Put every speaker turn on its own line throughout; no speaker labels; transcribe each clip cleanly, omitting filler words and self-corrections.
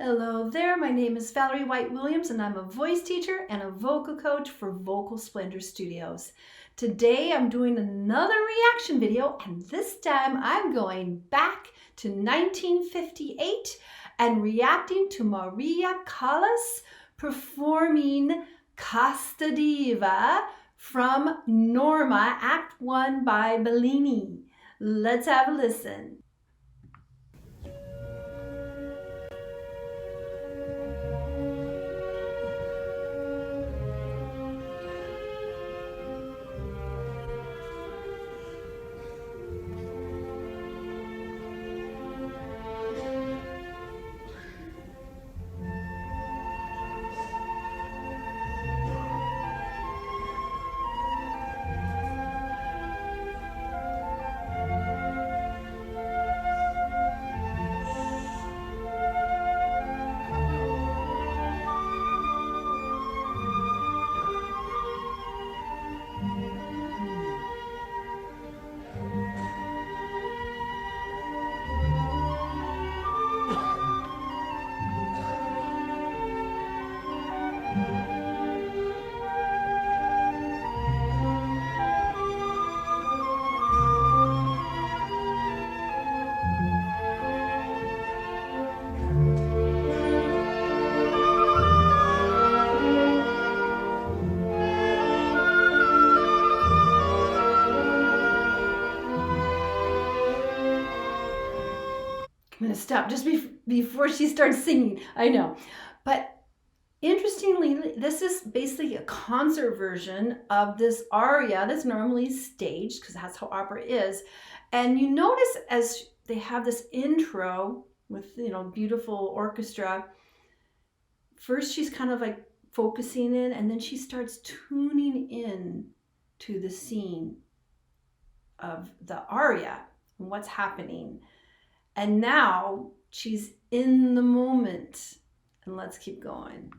Hello there, my name is Valerie White Williams and I'm a voice teacher and a vocal coach for Vocal Splendor Studios. Today I'm doing another reaction video and this time I'm going back to 1958 and reacting to Maria Callas performing Casta Diva from Norma, Act 1 by Bellini. Let's have a listen. I'm going to stop just before she starts singing. I know. But interestingly, this is basically a concert version of this aria that's normally staged because that's how opera is. And you notice as they have this intro with, beautiful orchestra, first she's kind of like focusing in and then she starts tuning in to the scene of the aria and what's happening. And now she's in the moment. And let's keep going.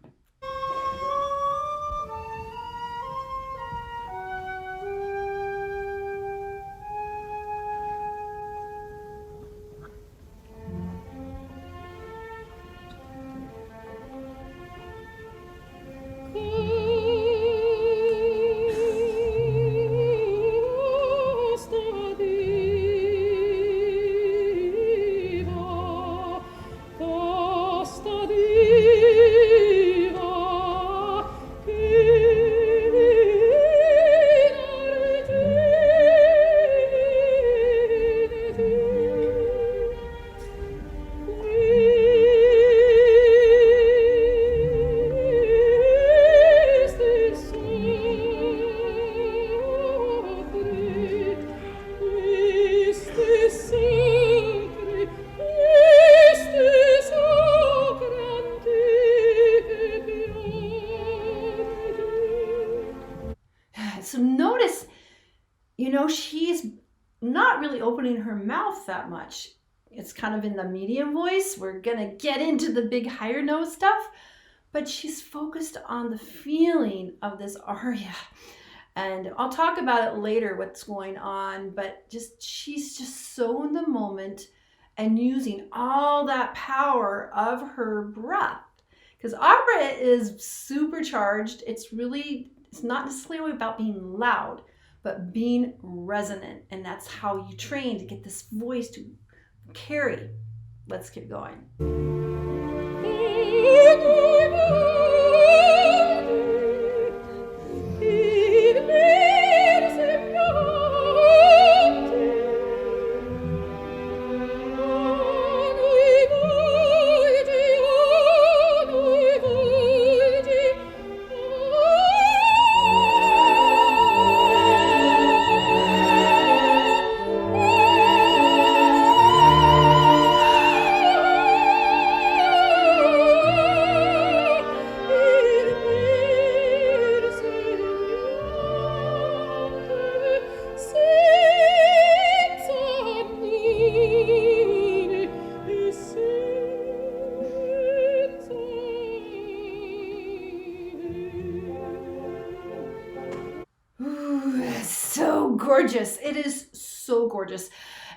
So notice, she's not really opening her mouth that much. It's kind of in the medium voice. We're going to get into the big higher note stuff, but she's focused on the feeling of this aria. And I'll talk about it later, what's going on, but she's just so in the moment and using all that power of her breath. Because opera is supercharged. It's not necessarily about being loud, but being resonant. And that's how you train to get this voice to carry. Let's keep going. Gorgeous. It is so gorgeous.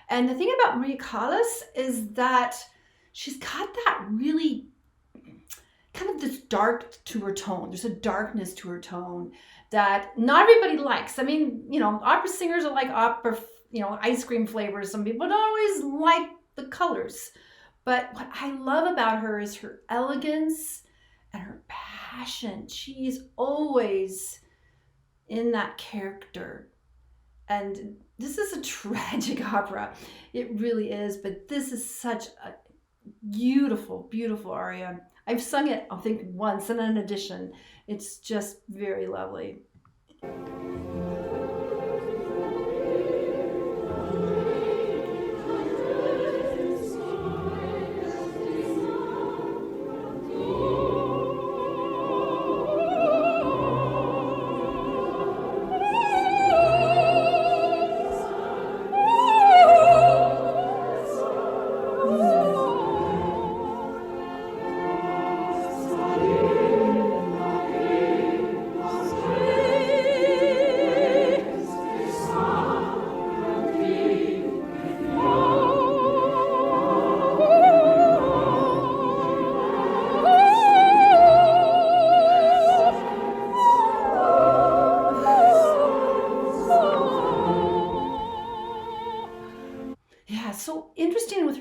And the thing about Maria Callas is that she's got that really kind of this dark to her tone. There's a darkness to her tone that not everybody likes. I mean, you know, opera singers are like opera, you know, ice cream flavors. Some people don't always like the colors. But what I love about her is her elegance and her passion. She's always in that character. And this is a tragic opera. It really is. But this is such a beautiful, beautiful aria. I've sung it, I think, once in an edition. It's just very lovely.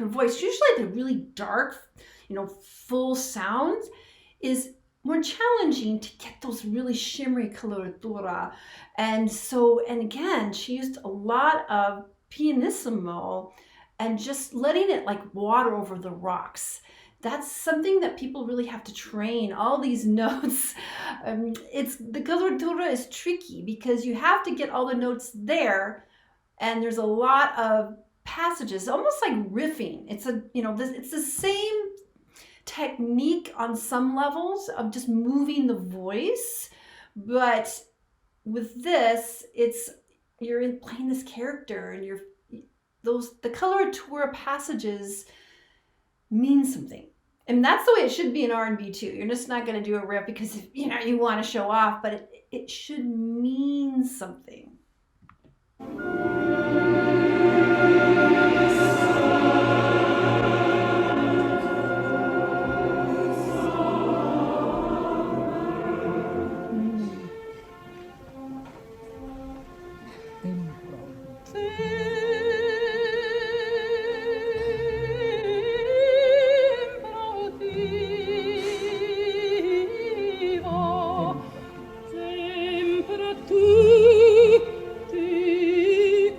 Voice, usually the really dark, you know, full sounds is more challenging to get those really shimmery coloratura. And again, she used a lot of pianissimo and just letting it like water over the rocks. That's something that people really have to train, all these notes. The coloratura is tricky because you have to get all the notes there, and there's a lot of passages, almost like riffing. It's the same technique on some levels of just moving the voice, but with this, you're playing this character, and the coloratura passages mean something, and that's the way it should be in R&B too. You're just not going to do a riff because you want to show off, but it should mean something.
Sempre tu ti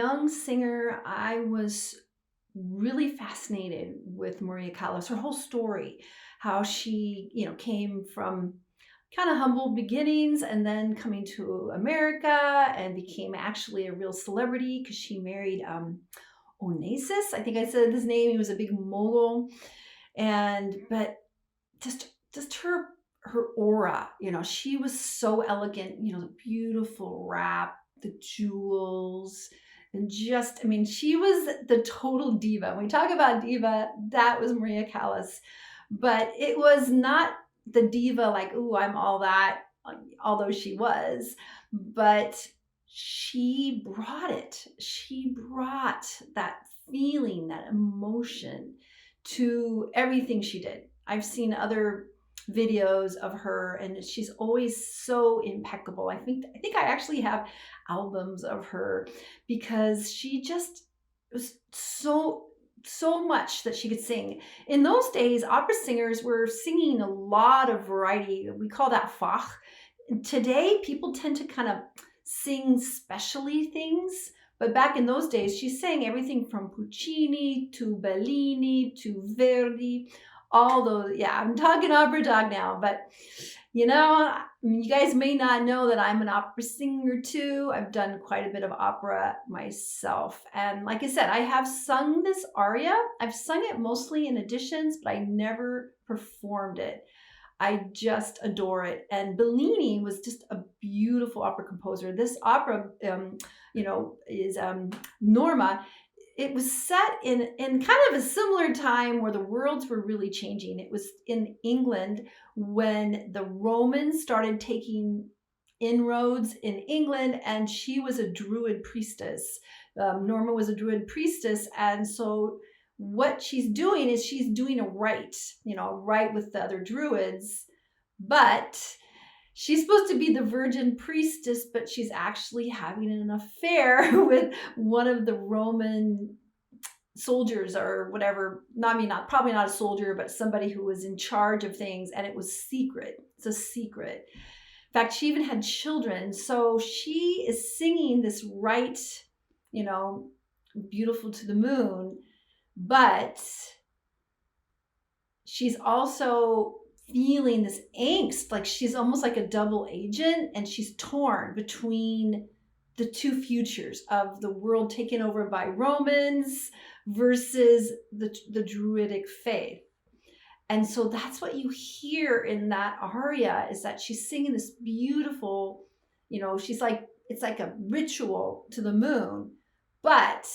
young singer, I was really fascinated with Maria Callas, her whole story, how she, came from kind of humble beginnings and then coming to America and became actually a real celebrity because she married Onassis. I think I said his name. He was a big mogul. But just her aura, she was so elegant, the beautiful wrap, the jewels, and she was the total diva. When we talk about diva, that was Maria Callas. But it was not the diva like, ooh, I'm all that, although she was, but she brought it. She brought that feeling, that emotion to everything she did. I've seen other videos of her and she's always so impeccable. I think I actually have albums of her because she just was so much that she could sing. In those days, opera singers were singing a lot of variety. We call that Fach. Today, people tend to kind of sing specialty things. But back in those days, she sang everything from Puccini to Bellini to Verdi, all those. Yeah, I'm talking opera talk now, but you guys may not know that I'm an opera singer too. I've done quite a bit of opera myself. And like I said, I have sung this aria. I've sung it mostly in auditions, but I never performed it. I just adore it. And Bellini was just a beautiful opera composer. This opera, is Norma. It was set in kind of a similar time where the worlds were really changing. It was in England when the Romans started taking inroads in England, and she was a druid priestess. Norma was a druid priestess, and so what she's doing is she's doing a rite with the other druids, but she's supposed to be the virgin priestess, but she's actually having an affair with one of the Roman soldiers or whatever. Probably not a soldier, but somebody who was in charge of things, and it was secret. It's a secret. In fact, she even had children. So she is singing this rite, beautiful to the moon, but she's also feeling this angst, like she's almost like a double agent, and she's torn between the two futures of the world taken over by Romans versus the druidic faith. And so that's what you hear in that aria, is that she's singing this beautiful, she's like, it's like a ritual to the moon, but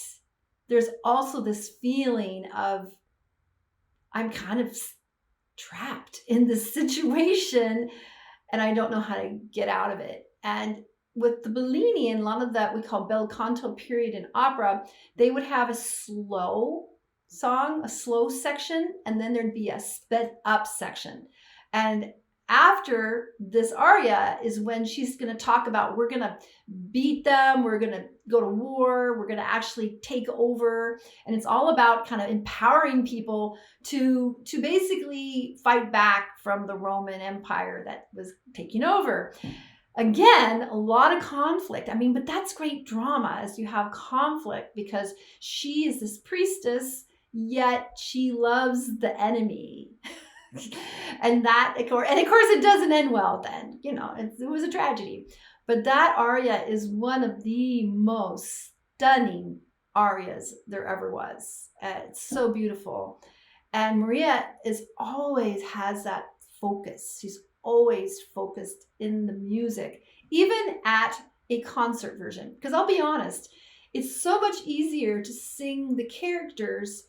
there's also this feeling of, I'm kind of trapped in this situation and I don't know how to get out of it. And with the Bellini and a lot of that we call bel canto period in opera, they would have a slow song, a slow section, and then there'd be a sped up section. And after this aria is when she's going to talk about, we're going to beat them, we're going to go to war, we're going to actually take over. And it's all about kind of empowering people to basically fight back from the Roman Empire that was taking over. Again, a lot of conflict. But that's great drama, as you have conflict, because she is this priestess, yet she loves the enemy. And of course it doesn't end well then, it was a tragedy. But that aria is one of the most stunning arias there ever was. It's so beautiful. And Maria always has that focus. She's always focused in the music, even at a concert version. Because I'll be honest, it's so much easier to sing the characters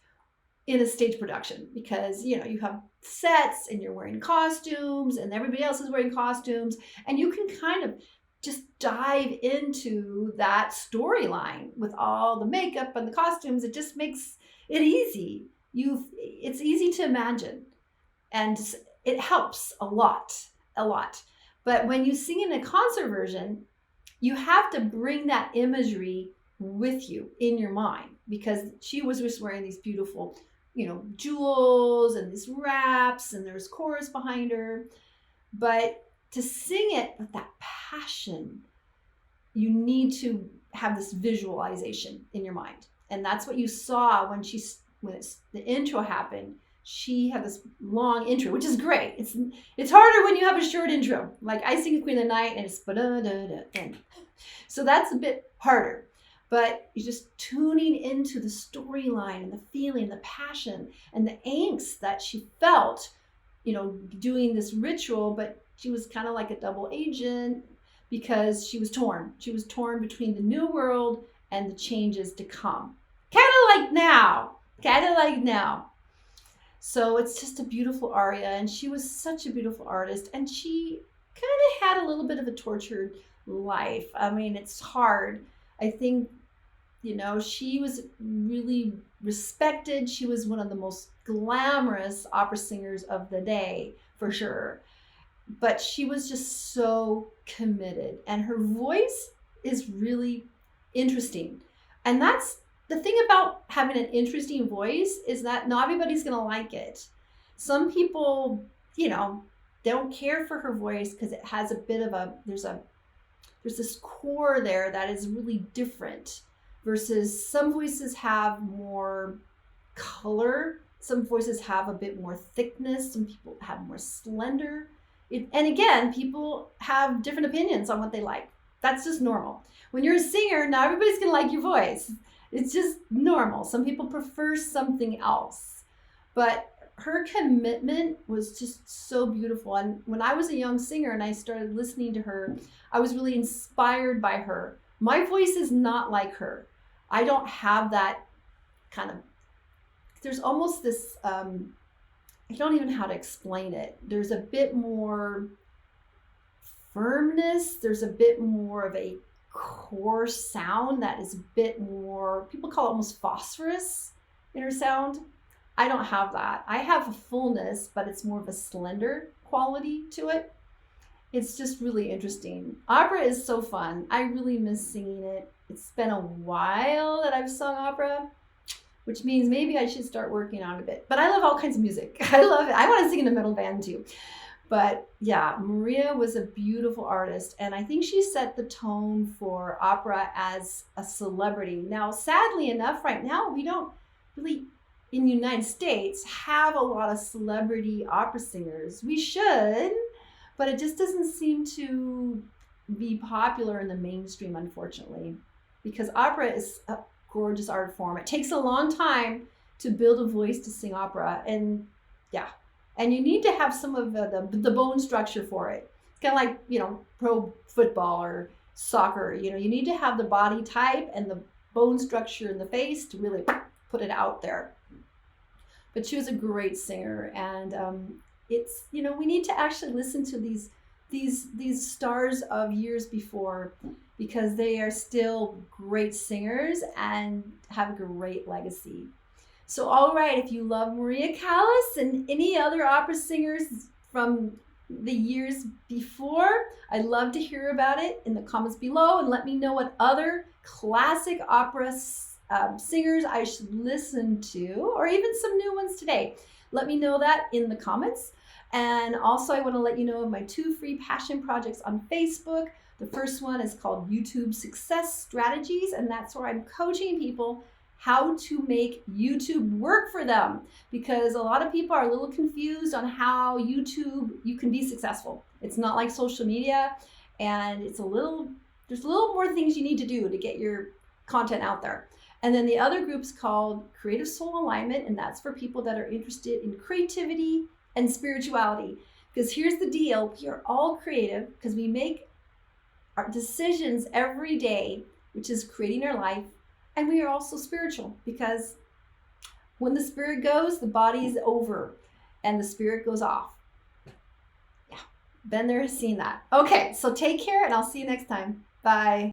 in a stage production because, you have sets and you're wearing costumes and everybody else is wearing costumes, and you can kind of just dive into that storyline with all the makeup and the costumes. It just makes it easy. It's easy to imagine, and it helps a lot. But when you sing in a concert version, you have to bring that imagery with you in your mind, because she was just wearing these beautiful, jewels and these wraps, and there's chorus behind her. But to sing it with that passion, you need to have this visualization in your mind. And that's what you saw when the intro happened. She had this long intro, which is great. It's harder when you have a short intro. Like I sing Queen of the Night and it's and so that's a bit harder. But you're just tuning into the storyline and the feeling, the passion, and the angst that she felt, doing this ritual. But she was kind of like a double agent because she was torn. She was torn between the new world and the changes to come. Kind of like now. So it's just a beautiful aria, and she was such a beautiful artist, and she kind of had a little bit of a tortured life. I mean, it's hard. I think, she was really respected. She was one of the most glamorous opera singers of the day, for sure. But she was just so committed, and her voice is really interesting. And that's the thing about having an interesting voice, is that not everybody's going to like it. Some people, don't care for her voice because it has a bit of there's this core there that is really different, versus some voices have more color. Some voices have a bit more thickness. Some people have more slender. And again, people have different opinions on what they like. That's just normal. When you're a singer, not everybody's going to like your voice. It's just normal. Some people prefer something else. But her commitment was just so beautiful. And when I was a young singer and I started listening to her, I was really inspired by her. My voice is not like her. I don't have that kind of, there's almost this, I don't even know how to explain it. There's a bit more firmness. There's a bit more of a core sound that is a bit more, people call it almost phosphorus in her sound. I don't have that. I have a fullness, but it's more of a slender quality to it. It's just really interesting. Opera is so fun. I really miss singing it. It's been a while that I've sung opera, which means maybe I should start working on it a bit. But I love all kinds of music. I love it. I want to sing in a metal band too. But yeah, Maria was a beautiful artist. And I think she set the tone for opera as a celebrity. Now, sadly enough, right now, we don't really, in the United States, have a lot of celebrity opera singers. We should, but it just doesn't seem to be popular in the mainstream, unfortunately, because opera is a gorgeous art form. It takes a long time to build a voice to sing opera. And yeah, and you need to have some of the bone structure for it. It's kind of like, pro football or soccer. You need to have the body type and the bone structure in the face to really put it out there. But she was a great singer, and it's, we need to actually listen to these stars of years before, because they are still great singers and have a great legacy. So, all right, if you love Maria Callas and any other opera singers from the years before, I'd love to hear about it in the comments below, and let me know what other classic opera singers I should listen to, or even some new ones today. Let me know that in the comments. And also, I want to let you know of my 2 free passion projects on Facebook. The first one is called YouTube Success Strategies, and that's where I'm coaching people how to make YouTube work for them, because a lot of people are a little confused on how you can be successful. It's not like social media, and there's a little more things you need to do to get your content out there. And then the other group's called Creative Soul Alignment, and that's for people that are interested in creativity and spirituality. Because here's the deal, we are all creative because we make our decisions every day, which is creating our life. And we are also spiritual, because when the spirit goes, the body is over and the spirit goes off. Yeah, been there, seen that. Okay, so take care, and I'll see you next time. Bye.